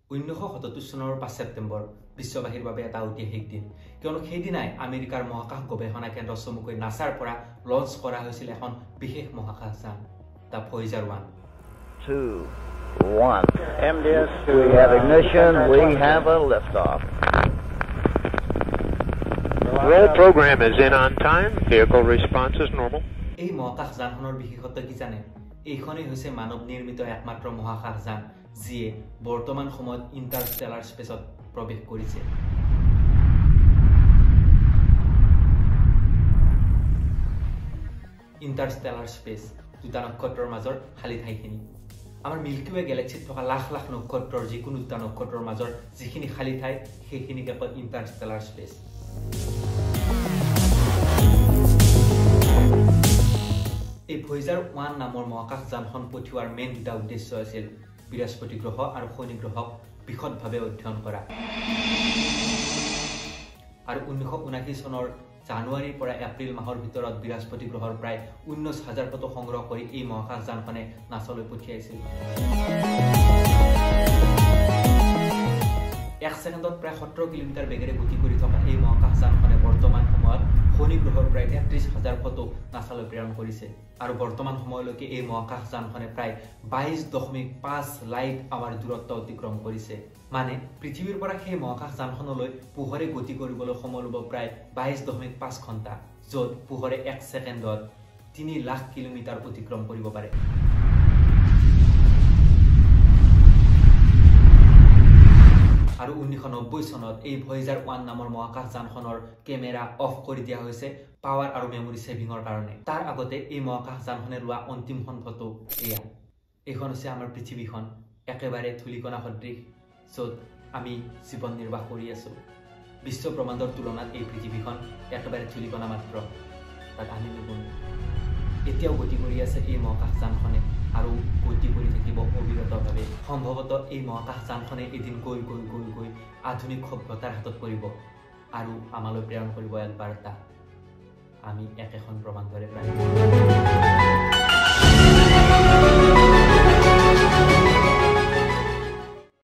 1977 চনৰ 5 ছেপ্টেম্বৰ বিশ্ববাসীৰ বাবে এটা ঐতিহাসিক দিন কিয়নো সেই দিনাই আমেৰিকাৰ মহাকাশ গৱেষণা কেন্দ্ৰ চমুকৈ নাছাৰ পৰা লঞ্চ কৰা হৈছিল এখন বিশেষ মহাকাশযান দা Voyager 1 2 1 MDS we have ignition we have a liftoff Roll program is in on time vehicle response is normal এই মহাকাশযানখনৰ বিশেষত্ব কি জানে এইখনেই হৈছে মানৱ নিৰ্মিত একমাত্ৰ মহাকাশযান যিয়ে বৰ্তমান সময়ত ইন্টাৰষ্টেলাৰ স্পেচত প্ৰৱেশ কৰিছে ইন্টাৰষ্টেলাৰ স্পেচ দুটা নক্ষত্ৰৰ মাজৰ খালি ঠাইখিনি আমাৰ মিল্কি ৱে গেলেক্সিত থকা লাখ লাখ নক্ষত্ৰৰ যিকোনো দুটা নক্ষত্ৰৰ মাজৰ যিখিনি খালি ঠাই সেইখিনিকে কয় ইন্টাৰষ্টেলাৰ স্পেচ এই ভয়েজাৰ 1 নামৰ মহাকাশযানখন পঠিওৱাৰ মেইন দুটা উদ্দেশ্য আছিল বৃহস্পতি গ্ৰহ আৰু শনি গ্ৰহক বিশদভাৱে অধ্যয়ন কৰা আৰু 1979 চনৰ জানুৱাৰীৰ পৰা এপ্ৰিল মাহৰ ভিতৰত বৃহস্পতি গ্ৰহৰ প্ৰায় 19,000 ফটো সংগ্ৰহ কৰি এই মহাকাশযানখনে নাছালৈ পঠিয়াইছিল 1 ছেকেণ্ডত প্ৰায় 17 কিলোমিটাৰ বেগেৰে গতি কৰি থকা এই মহাকাশযানখনে বৰ্তমান সময়ত শনি গ্ৰহৰ প্ৰায় 33,000 ফটো নাছালৈ প্ৰেৰণ কৰিছে আৰু বৰ্তমান সময়লৈকে এই মহাকাশযানখনে প্ৰায় 22.5 লাইট আৱাৰ দূৰত্ব অতিক্ৰম কৰিছে মানে পৃথিৱীৰ পৰা সেই মহাকাশযানখনলৈ পোহৰে গতি কৰিবলৈ সময় ল'ব প্ৰায় 22.5 ঘণ্টা য'ত পোহৰে 1 ছেকেণ্ডত 3 লাখ কিলোমিটাৰ অতিক্ৰম কৰিব পাৰে আৰু 1990 চনত এই ভয়েজাৰ 1 নামৰ মহাকাশযানখনৰ কেমেৰা অফ কৰি দিয়া হৈছে পাৱাৰ আৰু মেমৰি সেভিংৰ কাৰণে তাৰ আগতে এই মহাকাশযানখনে লোৱা অন্তিমখন ফটো এয়া এইখন হৈছে আমাৰ পৃথিৱীখন একেবাৰে ধূলিকণা সদৃশ য'ত আমি জীৱন নিৰ্বাহ কৰি আছো বিশ্ব ব্ৰহ্মাণ্ডৰ তুলনাত এই পৃথিৱীখন একেবাৰে ধূলিকণা মাত্ৰ তাত আমি নুগুণ এতিয়াও গতি কৰি আছে এই মহাকাশযানখনে আৰু গতি কৰি থাকিব অবিৰতভাৱে সম্ভৱতঃ এই মহাকাশযানখনে এদিন গৈ আধুনিক সভ্যতাৰ হাতত পৰিব আৰু আমালৈ প্ৰেৰণ কৰিব এক বাৰ্তা আমি একেখন ব্ৰহ্মাণ্ডৰে প্ৰাণী